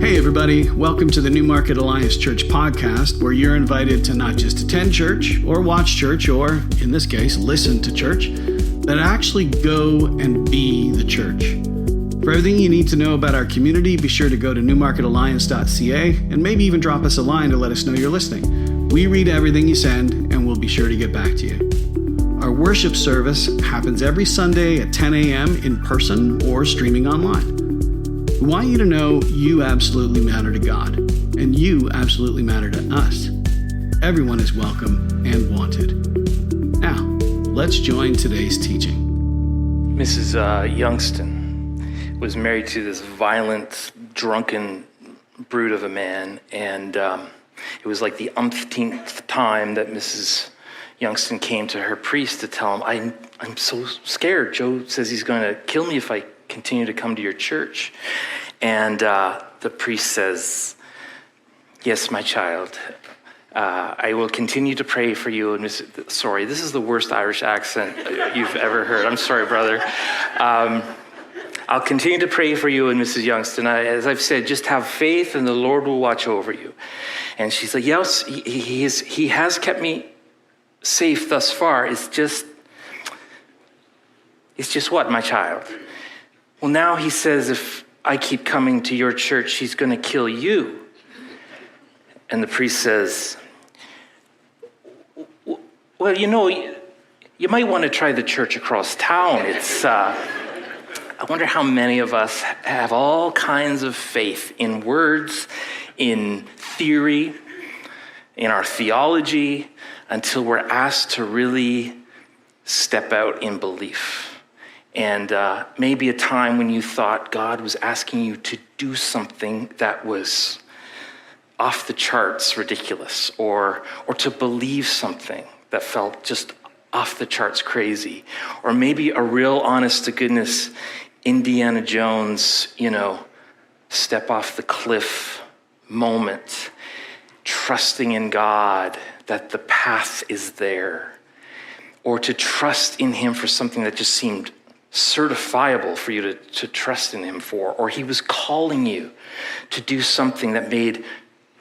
Hey everybody, welcome to the New Market Alliance Church podcast, where you're invited to not just attend church or watch church or, in this case, listen to church, but actually go and be the church. For everything you need to know about our community, be sure to go to newmarketalliance.ca and maybe even drop us a line to let us know you're listening. We read everything you send and we'll be sure to get back to you. Our worship service happens every Sunday at 10 a.m. in person or streaming online. We want you to know you absolutely matter to God, and you absolutely matter to us. Everyone is welcome and wanted. Now, let's join today's teaching. Mrs. Youngston was married to this violent, drunken brute of a man, and it was like the umpteenth time that Mrs. Youngston came to her priest to tell him, I'm so scared. Joe says he's going to kill me if I continue to come to your church. And the priest says, yes, my child, I will continue to pray for you. And sorry, this is the worst Irish accent you've ever heard. I'm sorry, brother. I'll continue to pray for you and Mrs. Youngston. As I've said, just have faith and the Lord will watch over you. And she's like, yes, he has kept me safe thus far. It's just what, my child? Well, now he says, if I keep coming to your church, he's going to kill you. And the priest says, well, you might want to try the church across town. I wonder how many of us have all kinds of faith in words, in theory, in our theology, until we're asked to really step out in belief. And maybe a time when you thought God was asking you to do something that was off the charts ridiculous, or to believe something that felt just off the charts crazy, or maybe a real honest to goodness Indiana Jones, step off the cliff moment, trusting in God that the path is there, or to trust in him for something that just seemed certifiable for you to trust in him for, or he was calling you to do something that made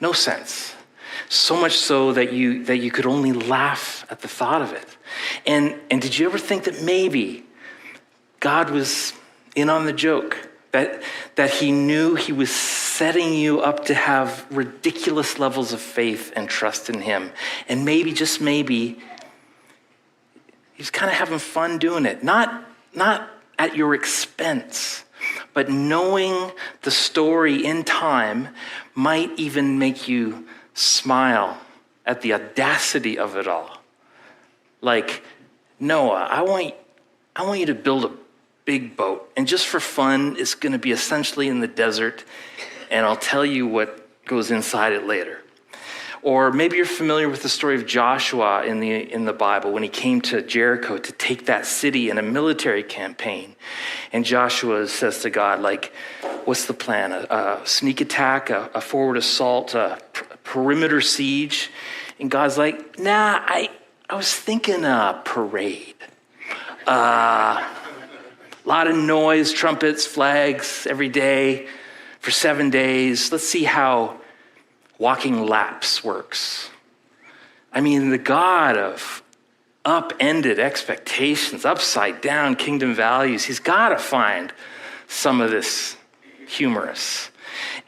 no sense, so much so that you could only laugh at the thought of it. And did you ever think that maybe God was in on the joke, that he knew he was setting you up to have ridiculous levels of faith and trust in him, and maybe, just maybe, he's kind of having fun doing it, not at your expense, but knowing the story in time might even make you smile at the audacity of it all. Like, Noah, I want you to build a big boat, and just for fun, it's going to be essentially in the desert, and I'll tell you what goes inside it later. Or maybe you're familiar with the story of Joshua in the Bible when he came to Jericho to take that city in a military campaign. And Joshua says to God, what's the plan? A sneak attack, a forward assault, a perimeter siege? And God's like, nah, I was thinking a parade. A lot of noise, trumpets, flags every day for 7 days. Let's see how walking laps works. I mean, the God of upended expectations, upside down kingdom values, he's got to find some of this humorous.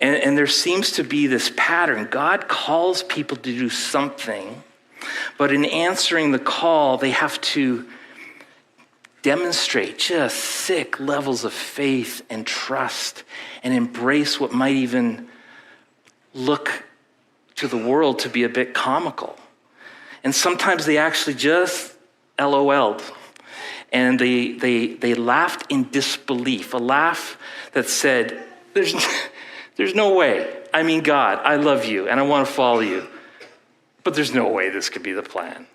And there seems to be this pattern. God calls people to do something, but in answering the call, they have to demonstrate just sick levels of faith and trust and embrace what might even look to the world to be a bit comical. And sometimes they actually just LOL'd. And they laughed in disbelief, a laugh that said, there's no way. I mean, God, I love you and I want to follow you, but there's no way this could be the plan.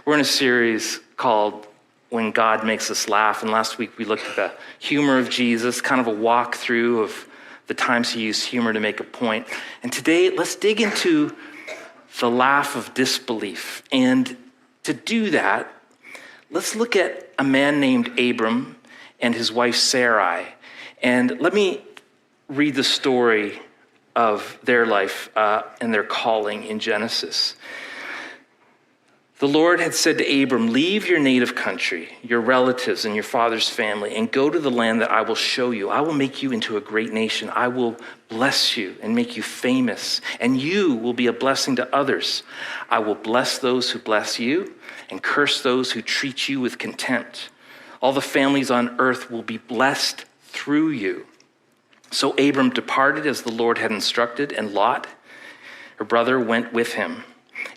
We're in a series called When God Makes Us Laugh. And last week we looked at the humor of Jesus, kind of a walkthrough of the times he used humor to make a point. And today, let's dig into the laugh of disbelief. And to do that, let's look at a man named Abram and his wife Sarai. And let me read the story of their life and their calling in Genesis. The Lord had said to Abram, leave your native country, your relatives and your father's family, and go to the land that I will show you. I will make you into a great nation. I will bless you and make you famous, and you will be a blessing to others. I will bless those who bless you and curse those who treat you with contempt. All the families on earth will be blessed through you. So Abram departed as the Lord had instructed, and Lot, her brother, went with him.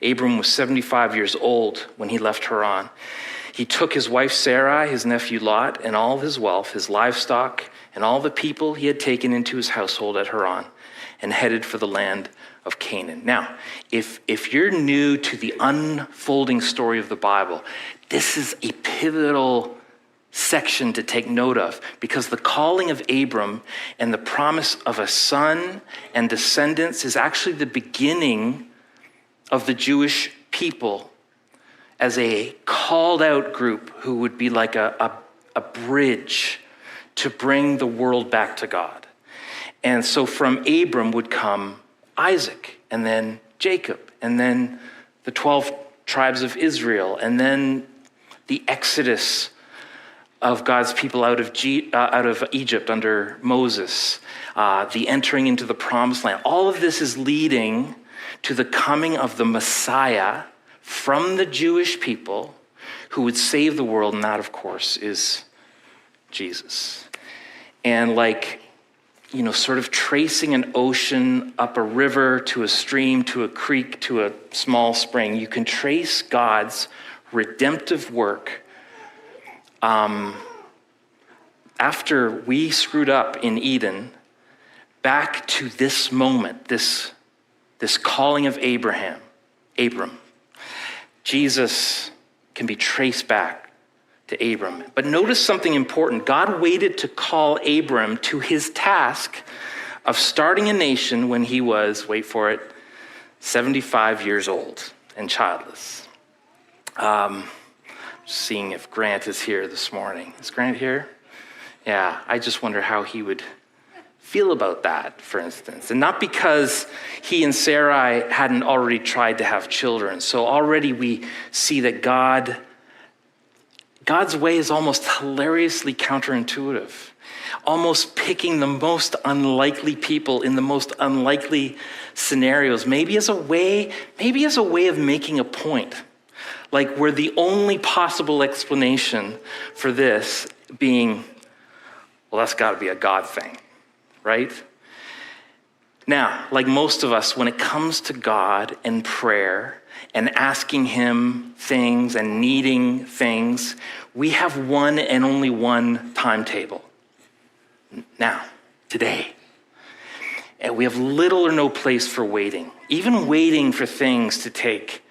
Abram was 75 years old when he left Haran. He took his wife Sarai, his nephew Lot, and all of his wealth, his livestock, and all the people he had taken into his household at Haran, and headed for the land of Canaan. Now, if you're new to the unfolding story of the Bible, this is a pivotal section to take note of, because the calling of Abram and the promise of a son and descendants is actually the beginning of the Jewish people as a called out group who would be like a bridge to bring the world back to God. And so from Abram would come Isaac, and then Jacob, and then the 12 tribes of Israel, and then the exodus of God's people out of Egypt under Moses, the entering into the promised land. All of this is leading to the coming of the Messiah from the Jewish people who would save the world, and that, of course, is Jesus. And sort of tracing an ocean up a river to a stream to a creek to a small spring, you can trace God's redemptive work after we screwed up in Eden back to this moment, this calling of Abram. Jesus can be traced back to Abram. But notice something important. God waited to call Abram to his task of starting a nation when he was, wait for it, 75 years old and childless. Seeing if Grant is here this morning. Is Grant here? Yeah, I just wonder how he would feel about that, for instance. And not because he and Sarai hadn't already tried to have children. So already we see that God's way is almost hilariously counterintuitive, almost picking the most unlikely people in the most unlikely scenarios, maybe as a way of making a point. Like where the only possible explanation for this being, well, that's got to be a God thing. Right? Now, like most of us, when it comes to God and prayer and asking him things and needing things, we have one and only one timetable. Now, today. And we have little or no place for waiting, even waiting for things to take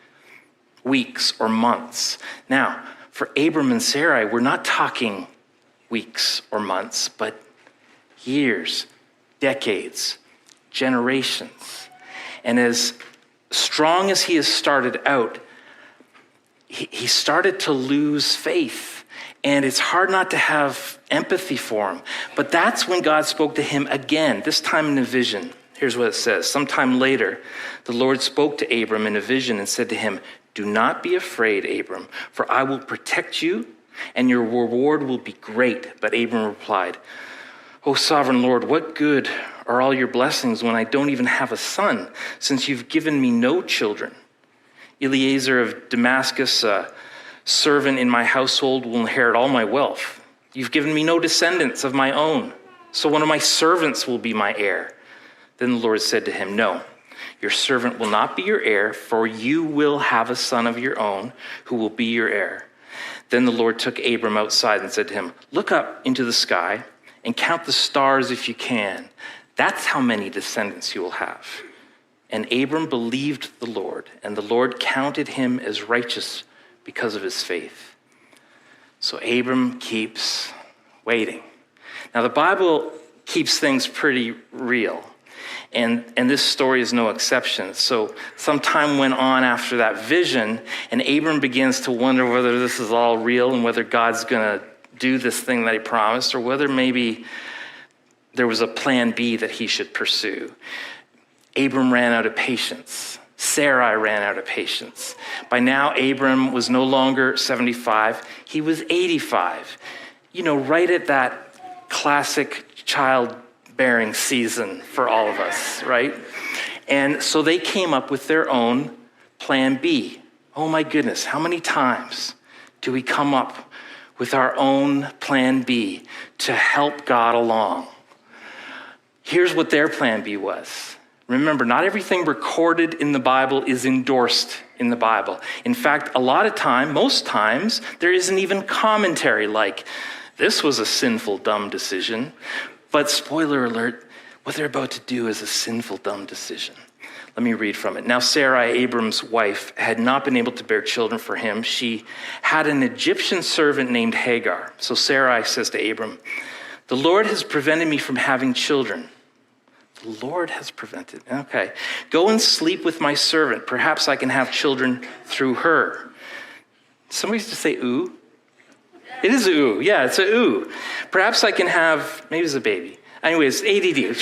weeks or months. Now, for Abram and Sarai, we're not talking weeks or months, but years, decades, generations. And as strong as he has started out, he started to lose faith. And it's hard not to have empathy for him. But that's when God spoke to him again, this time in a vision. Here's what it says. Sometime later, the Lord spoke to Abram in a vision and said to him, do not be afraid, Abram, for I will protect you and your reward will be great. But Abram replied, O sovereign Lord, what good are all your blessings when I don't even have a son, since you've given me no children? Eliezer of Damascus, a servant in my household, will inherit all my wealth. You've given me no descendants of my own, so one of my servants will be my heir. Then the Lord said to him, no, your servant will not be your heir, for you will have a son of your own who will be your heir. Then the Lord took Abram outside and said to him, look up into the sky and count the stars if you can. That's how many descendants you will have. And Abram believed the Lord, and the Lord counted him as righteous because of his faith. So Abram keeps waiting. Now the Bible keeps things pretty real, and this story is no exception. So some time went on after that vision, and Abram begins to wonder whether this is all real and whether God's going to do this thing that he promised, or whether maybe there was a plan B that he should pursue. Abram ran out of patience. Sarai ran out of patience. By now, Abram was no longer 75. He was 85. Right at that classic childbearing season for all of us, right? And so they came up with their own plan B. Oh my goodness, how many times do we come up with our own plan B to help God along? Here's what their plan B was. Remember, not everything recorded in the Bible is endorsed in the Bible. In fact, most times, there isn't even commentary like, this was a sinful, dumb decision. But spoiler alert, what they're about to do is a sinful, dumb decision. Let me read from it. Now, Sarai, Abram's wife, had not been able to bear children for him. She had an Egyptian servant named Hagar. So Sarai says to Abram, the Lord has prevented me from having children. The Lord has prevented. Okay. Go and sleep with my servant. Perhaps I can have children through her. Somebody used to say ooh. It is a ooh. Yeah, it's a ooh. Perhaps I can have, maybe it's a baby. Anyways, ADD.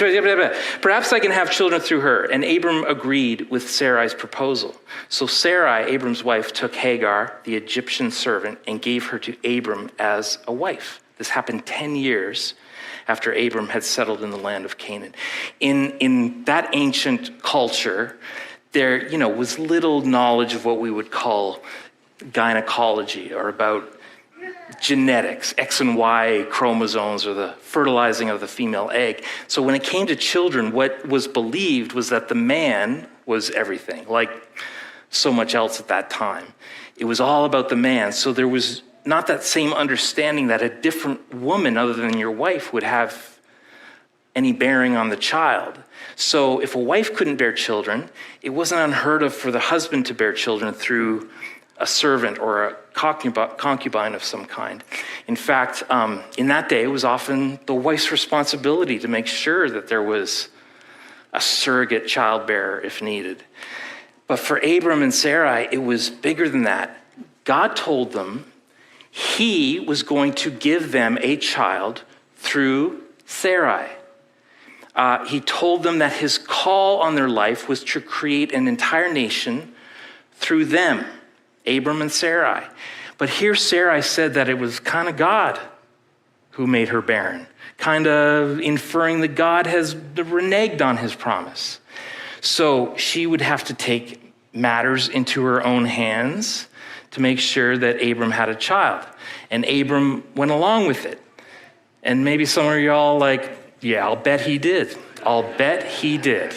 Perhaps I can have children through her. And Abram agreed with Sarai's proposal. So Sarai, Abram's wife, took Hagar, the Egyptian servant, and gave her to Abram as a wife. This happened 10 years after Abram had settled in the land of Canaan. In that ancient culture, there was little knowledge of what we would call gynecology, or about genetics, X and Y chromosomes, or the fertilizing of the female egg. So when it came to children, what was believed was that the man was everything, like so much else at that time. It was all about the man. So there was not that same understanding that a different woman other than your wife would have any bearing on the child. So if a wife couldn't bear children, it wasn't unheard of for the husband to bear children through a servant or a concubine of some kind. In fact, in that day, it was often the wife's responsibility to make sure that there was a surrogate childbearer if needed. But for Abram and Sarai, it was bigger than that. God told them he was going to give them a child through Sarai. He told them that his call on their life was to create an entire nation through them, Abram and Sarai. But here Sarai said that it was kind of God who made her barren, kind of inferring that God has reneged on his promise. So she would have to take matters into her own hands to make sure that Abram had a child. And Abram went along with it. And maybe some of y'all like, yeah, I'll bet he did. I'll bet he did.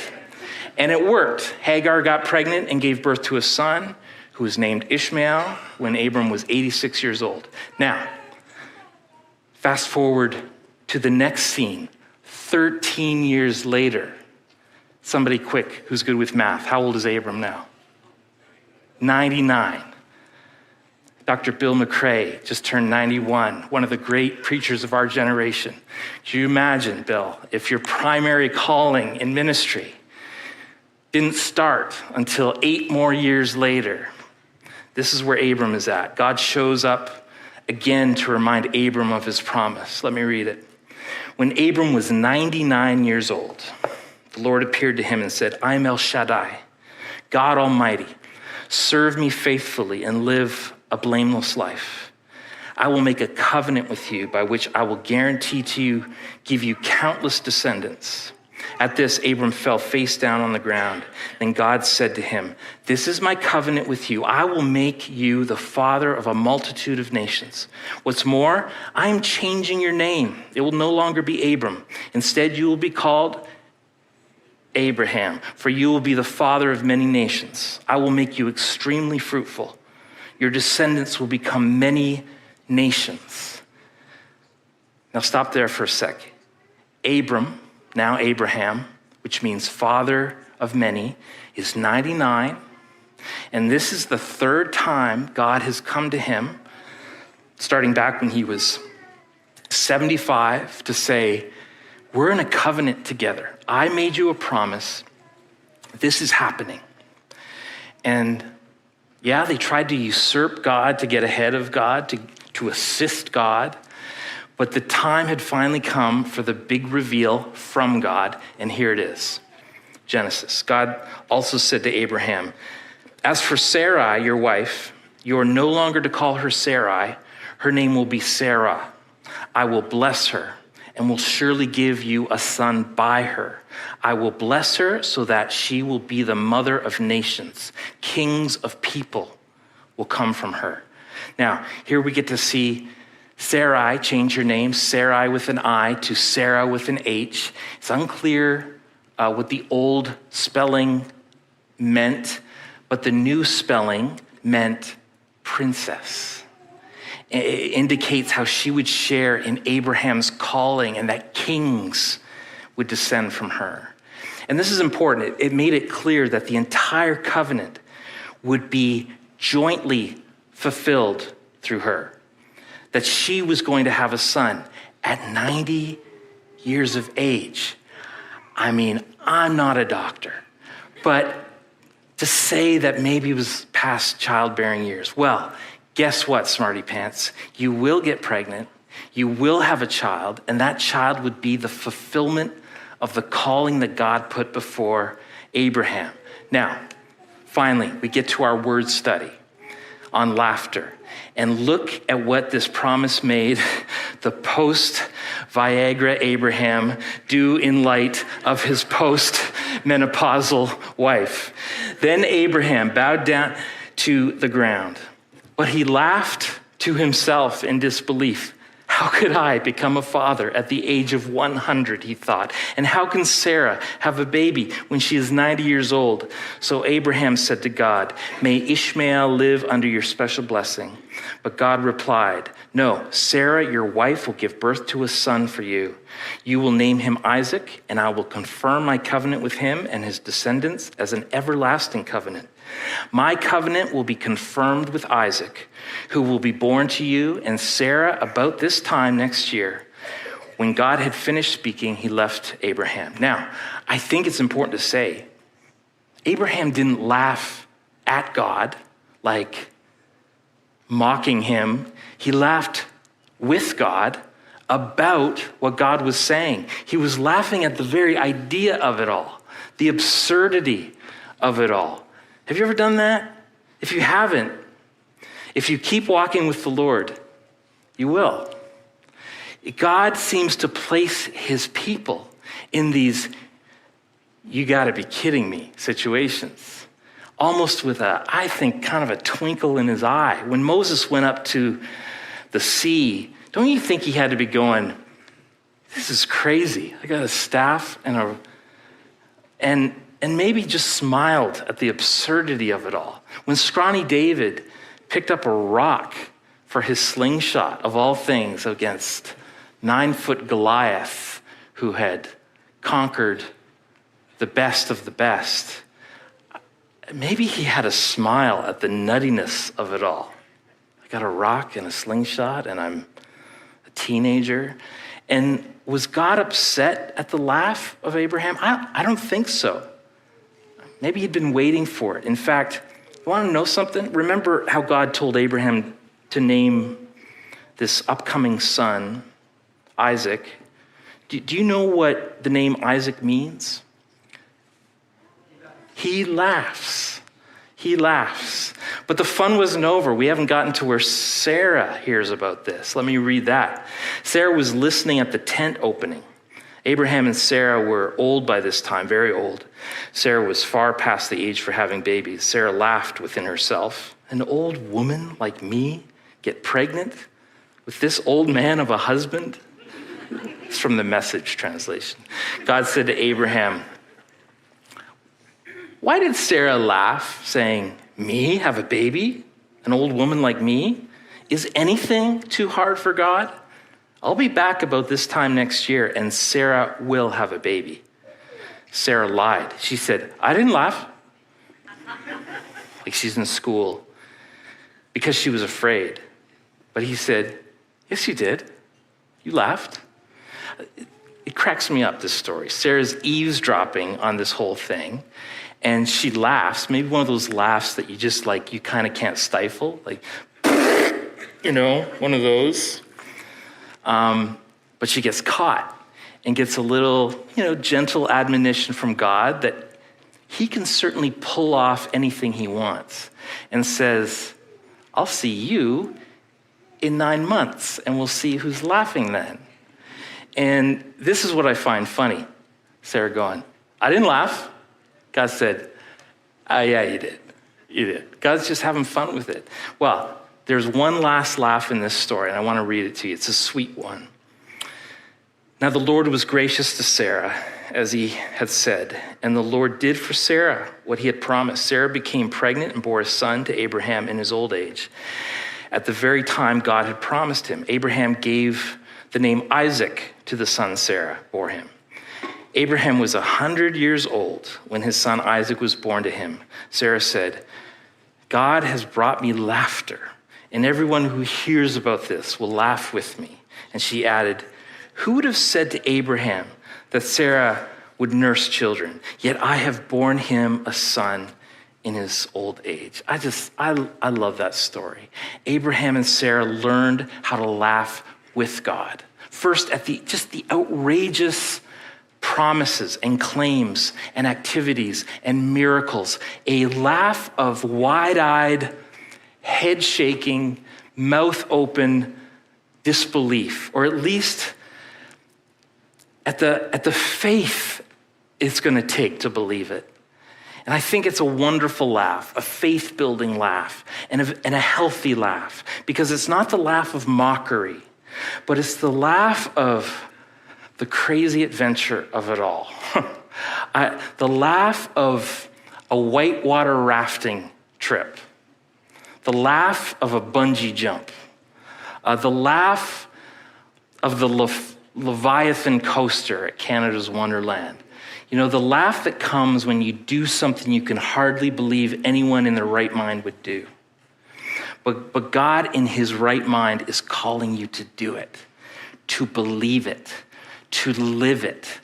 And it worked. Hagar got pregnant and gave birth to a son who was named Ishmael when Abram was 86 years old. Now, fast forward to the next scene, 13 years later. Somebody quick who's good with math. How old is Abram now? 99. Dr. Bill McRae just turned 91, one of the great preachers of our generation. Can you imagine, Bill, if your primary calling in ministry didn't start until 8 more years later? This is where Abram is at. God shows up again to remind Abram of his promise. Let me read it. When Abram was 99 years old, the Lord appeared to him and said, I am El Shaddai, God Almighty. Serve me faithfully and live a blameless life. I will make a covenant with you by which I will guarantee to you, give you countless descendants. At this, Abram fell face down on the ground. Then God said to him, this is my covenant with you. I will make you the father of a multitude of nations. What's more, I am changing your name. It will no longer be Abram. Instead, you will be called Abraham, for you will be the father of many nations. I will make you extremely fruitful. Your descendants will become many nations. Now stop there for a sec. Abram, now Abraham, which means father of many, is 99. And this is the third time God has come to him, starting back when he was 75, to say, we're in a covenant together. I made you a promise. This is happening. And yeah, they tried to usurp God, to get ahead of God, to assist God. But the time had finally come for the big reveal from God, and here it is. Genesis. God also said to Abraham, "As for Sarai, your wife, you are no longer to call her Sarai. Her name will be Sarah. I will bless her and will surely give you a son by her. I will bless her so that she will be the mother of nations. Kings of people will come from her." Now, here we get to see Sarai change her name, Sarai with an I to Sarah with an H. It's unclear what the old spelling meant, but the new spelling meant princess. It indicates how she would share in Abraham's calling and that kings would descend from her. And this is important. It made it clear that the entire covenant would be jointly fulfilled through her, that she was going to have a son at 90 years of age. I mean, I'm not a doctor, but to say that maybe it was past childbearing years, well, guess what, smarty pants? You will get pregnant, you will have a child, and that child would be the fulfillment of the calling that God put before Abraham. Now, finally, we get to our word study on laughter. And look at what this promise made the post-Viagra Abraham do in light of his post-menopausal wife. Then Abraham bowed down to the ground, but he laughed to himself in disbelief. How could I become a father at the age of 100, he thought? And how can Sarah have a baby when she is 90 years old? So Abraham said to God, "May Ishmael live under your special blessing." But God replied, "No, Sarah, your wife, will give birth to a son for you. You will name him Isaac, and I will confirm my covenant with him and his descendants as an everlasting covenant. My covenant will be confirmed with Isaac, who will be born to you and Sarah about this time next year." When God had finished speaking, he left Abraham. Now, I think it's important to say, Abraham didn't laugh at God, like mocking him. He laughed with God about what God was saying. He was laughing at the very idea of it all, the absurdity of it all. Have you ever done that? If you haven't, if you keep walking with the Lord, you will. God seems to place his people in these "you gotta be kidding me" situations, almost with I think, kind of a twinkle in his eye. When Moses went up to the sea, don't you think he had to be going, "This is crazy. I got a staff and maybe just smiled at the absurdity of it all. When scrawny David picked up a rock for his slingshot, of all things, against 9-foot Goliath, who had conquered the best of the best, maybe he had a smile at the nuttiness of it all. I got a rock and a slingshot, and I'm a teenager. And was God upset at the laugh of Abraham? I don't think so. Maybe he'd been waiting for it. In fact, you want to know something? Remember how God told Abraham to name this upcoming son Isaac. Do you know what the name Isaac means? He laughs. He laughs. But the fun wasn't over. We haven't gotten to where Sarah hears about this. Let me read that. Sarah was listening at the tent opening. Abraham and Sarah were old by this time, very old. Sarah was far past the age for having babies. Sarah laughed within herself. An old woman like me get pregnant with this old man of a husband? It's from the Message translation. God said to Abraham, "Why did Sarah laugh, saying, 'Me have a baby? An old woman like me? Is anything too hard for God? I'll be back about this time next year, and Sarah will have a baby.' Sarah lied. She said, 'I didn't laugh.'" Like she's in school, because she was afraid. But he said, "Yes, you did. You laughed." It cracks me up, this story. Sarah's eavesdropping on this whole thing, and she laughs, maybe one of those laughs that you just you kind of can't stifle, like, one of those. But she gets caught and gets a little, gentle admonition from God that he can certainly pull off anything he wants and says, I'll see you in 9 months and we'll see who's laughing then. And this is what I find funny. Sarah going, I didn't laugh. God said, yeah, you did. You did. God's just having fun with it. Well, there's one last laugh in this story, and I want to read it to you. It's a sweet one. Now the Lord was gracious to Sarah, as he had said, and the Lord did for Sarah what he had promised. Sarah became pregnant and bore a son to Abraham in his old age. At the very time God had promised him, Abraham gave the name Isaac to the son Sarah bore him. Abraham was 100 years old when his son Isaac was born to him. Sarah said, God has brought me laughter, and everyone who hears about this will laugh with me. And she added, who would have said to Abraham that Sarah would nurse children? Yet I have borne him a son in his old age. I love that story. Abraham and Sarah learned how to laugh with God. First at the outrageous promises and claims and activities and miracles. A laugh of wide-eyed, head-shaking, mouth-open disbelief, or at least at the faith it's going to take to believe it. And I think it's a wonderful laugh, a faith-building laugh, and a healthy laugh, because it's not the laugh of mockery, but it's the laugh of the crazy adventure of it all. The laugh of a whitewater rafting trip, the laugh of a bungee jump, the laugh of the Leviathan coaster at Canada's Wonderland. You know, the laugh that comes when you do something you can hardly believe anyone in their right mind would do. But God in his right mind is calling you to do it, to believe it, to live it.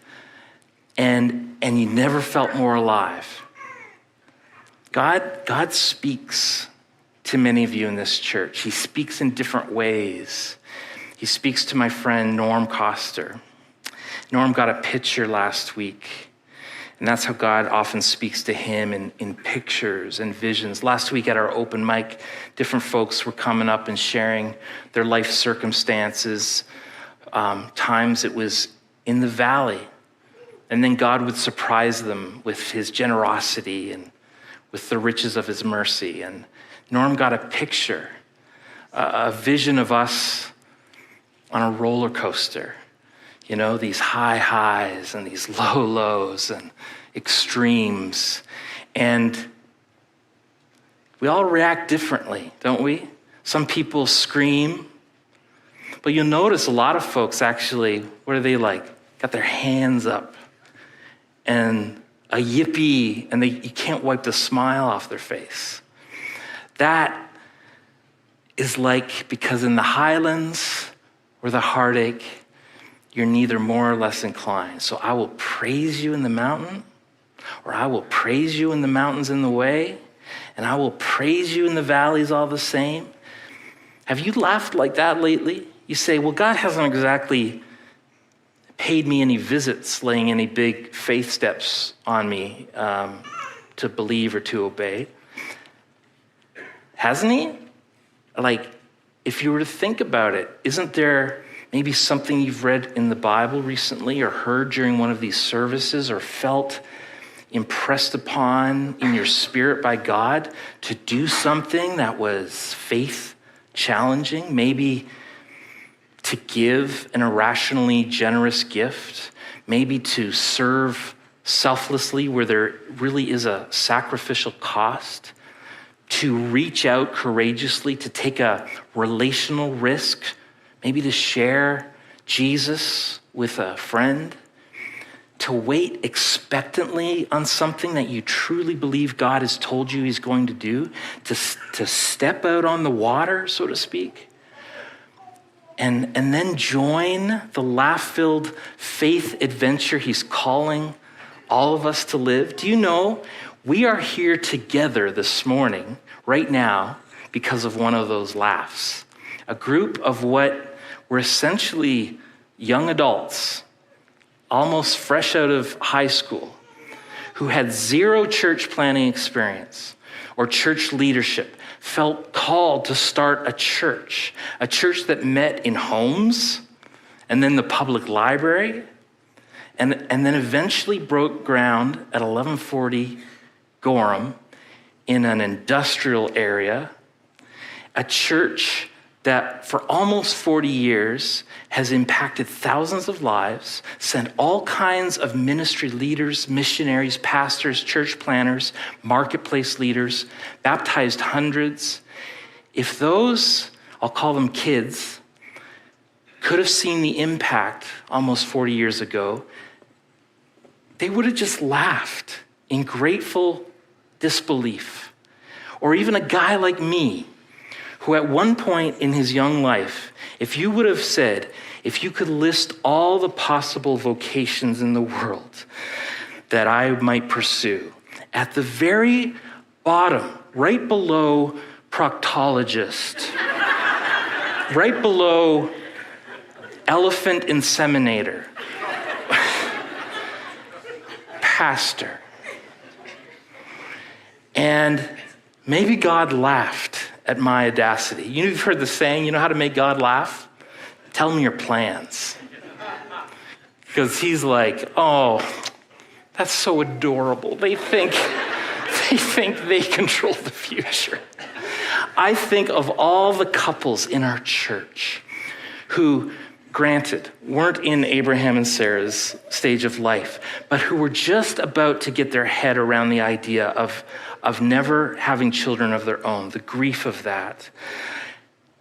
And you never felt more alive. God speaks to many of you in this church. He speaks in different ways. He speaks to my friend Norm Coster. Norm got a picture last week, and that's how God often speaks to him in pictures and visions. Last week at our open mic, different folks were coming up and sharing their life circumstances. Times it was in the valley, and then God would surprise them with his generosity and with the riches of his mercy. And Norm got a picture, a vision of us on a roller coaster. You know, these high highs and these low lows and extremes. And we all react differently, don't we? Some people scream. But you'll notice a lot of folks actually, what are they like? Got their hands up and a yippee, and you can't wipe the smile off their face. That is like, because in the highlands or the heartache, you're neither more or less inclined. So I will praise you in the mountain, or I will praise you in the mountains in the way, and I will praise you in the valleys all the same. Have you laughed like that lately? You say, well, God hasn't exactly paid me any visits, laying any big faith steps on me to believe or to obey. Hasn't he? Like, if you were to think about it, isn't there maybe something you've read in the Bible recently or heard during one of these services or felt impressed upon in your spirit by God to do something that was faith challenging? Maybe to give an irrationally generous gift, maybe to serve selflessly where there really is a sacrificial cost, to reach out courageously, to take a relational risk, maybe to share Jesus with a friend, to wait expectantly on something that you truly believe God has told you he's going to do, to step out on the water, so to speak, and then join the laugh-filled faith adventure he's calling all of us to live. Do you know, we are here together this morning, right now, because of one of those laughs. A group of what were essentially young adults, almost fresh out of high school, who had zero church planning experience or church leadership felt called to start a church that met in homes and then the public library, and then eventually broke ground at 1140 Gorham in an industrial area, a church that for almost 40 years has impacted thousands of lives, sent all kinds of ministry leaders, missionaries, pastors, church planners, marketplace leaders, baptized hundreds. If those, I'll call them kids, could have seen the impact almost 40 years ago, they would have just laughed in grateful disbelief. Or even a guy like me, who at one point in his young life, if you would have said, if you could list all the possible vocations in the world that I might pursue, at the very bottom, right below proctologist, right below elephant inseminator, pastor, and maybe God laughed at my audacity. You've heard the saying, you know how to make God laugh? Tell him your plans. Because he's like, oh, that's so adorable. They think they control the future. I think of all the couples in our church who, granted, weren't in Abraham and Sarah's stage of life, but who were just about to get their head around the idea of never having children of their own, the grief of that,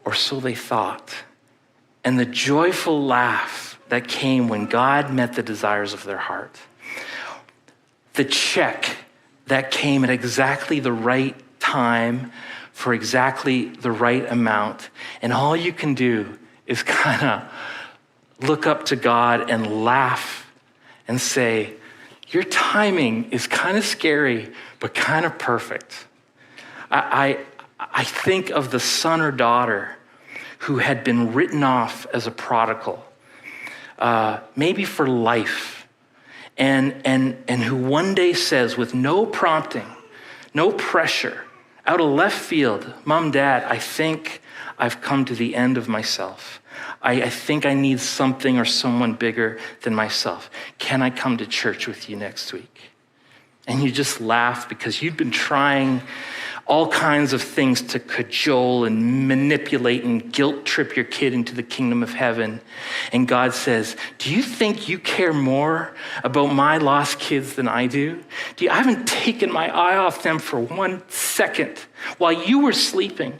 or so they thought, and the joyful laugh that came when God met the desires of their heart, the check that came at exactly the right time for exactly the right amount, and all you can do is kind of look up to God and laugh and say, your timing is kind of scary, but kind of perfect. I think of the son or daughter who had been written off as a prodigal, maybe for life, and who one day says, with no prompting, no pressure, out of left field, Mom, Dad, I think I've come to the end of myself. I think I need something or someone bigger than myself. Can I come to church with you next week? And you just laugh because you'd been trying all kinds of things to cajole and manipulate and guilt trip your kid into the kingdom of heaven. And God says, do you think you care more about my lost kids than I do? I haven't taken my eye off them for 1 second. While you were sleeping,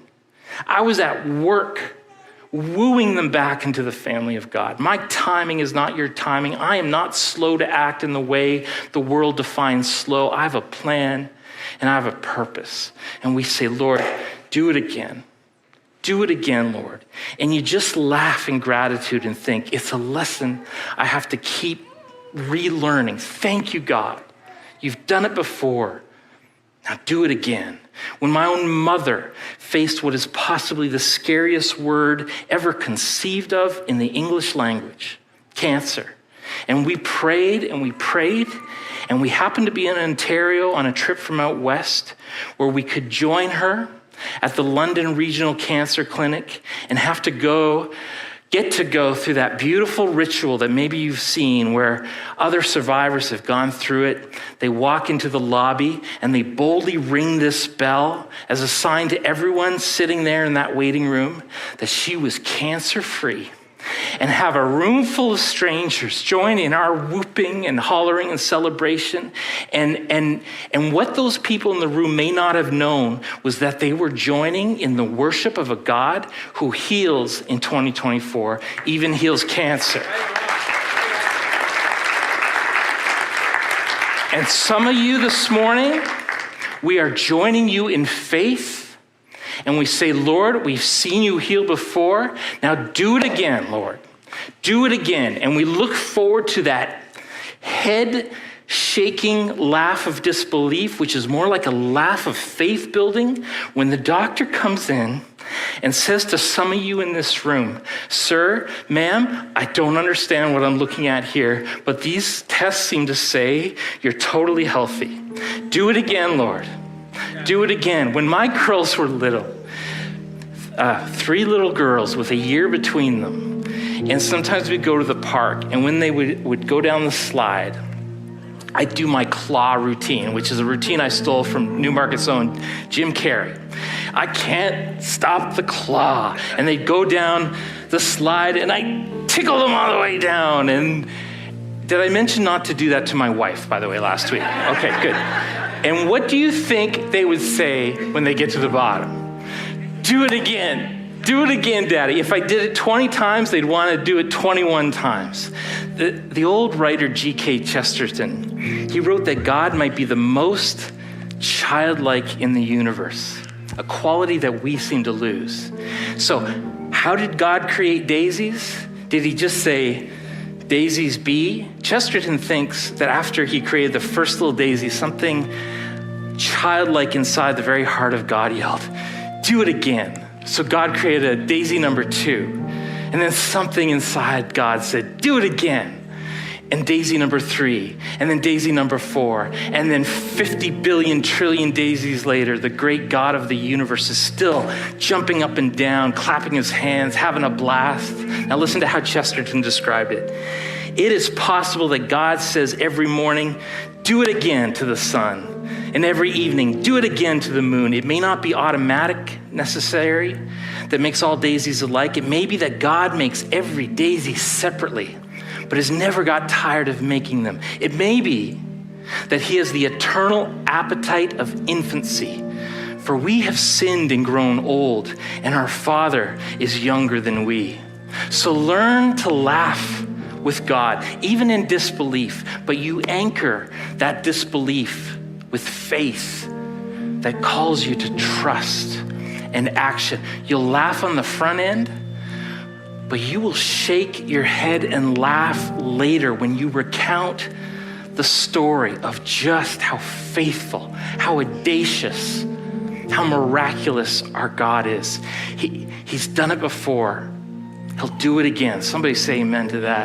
I was at work wooing them back into the family of God. My timing is not your timing. I am not slow to act in the way the world defines slow. I have a plan and I have a purpose. And we say, Lord, do it again. Do it again, Lord. And you just laugh in gratitude and think, it's a lesson I have to keep relearning. Thank you, God. You've done it before. Now do it again. When my own mother faced what is possibly the scariest word ever conceived of in the English language, cancer, and we prayed and we prayed, and we happened to be in Ontario on a trip from out west where we could join her at the London Regional Cancer Clinic and get to go through that beautiful ritual that maybe you've seen where other survivors have gone through it. They walk into the lobby and they boldly ring this bell as a sign to everyone sitting there in that waiting room that she was cancer-free, and have a room full of strangers join in our whooping and hollering and celebration. And what those people in the room may not have known was that they were joining in the worship of a God who heals in 2024, even heals cancer. And some of you this morning, we are joining you in faith. And we say, Lord, we've seen you heal before. Now do it again, Lord. Do it again. And we look forward to that head shaking laugh of disbelief, which is more like a laugh of faith building, when the doctor comes in and says to some of you in this room, sir, ma'am, I don't understand what I'm looking at here, but these tests seem to say you're totally healthy. Do it again, Lord. Do it again. When my girls were little, 3 little girls with a year between them, and sometimes we'd go to the park, and when they would go down the slide, I'd do my claw routine, which is a routine I stole from Newmarket's own Jim Carrey. I can't stop the claw. And they'd go down the slide, and I tickle them all the way down. And did I mention not to do that to my wife, by the way, last week? Okay, good. And what do you think they would say when they get to the bottom? Do it again. Do it again, Daddy. If I did it 20 times, they'd want to do it 21 times. The old writer G.K. Chesterton, he wrote that God might be the most childlike in the universe, a quality that we seem to lose. So how did God create daisies? Did he just say, daisies be? Chesterton thinks that after he created the first little daisy, something childlike inside the very heart of God yelled, do it again. So God created a daisy number 2. And then something inside God said, do it again. And daisy number 3. And then daisy number 4. And then 50 billion trillion daisies later, the great God of the universe is still jumping up and down, clapping his hands, having a blast. Now listen to how Chesterton described it. It is possible that God says every morning, do it again to the sun. And every evening, do it again to the moon. It may not be automatic, necessary, that makes all daisies alike. It may be that God makes every daisy separately, but has never got tired of making them. It may be that he has the eternal appetite of infancy, for we have sinned and grown old, and our Father is younger than we. So learn to laugh with God, even in disbelief, but you anchor that disbelief with faith that calls you to trust and action. You'll laugh on the front end, but you will shake your head and laugh later when you recount the story of just how faithful, how audacious, how miraculous our God is. He's done it before. He'll do it again. Somebody say amen to that.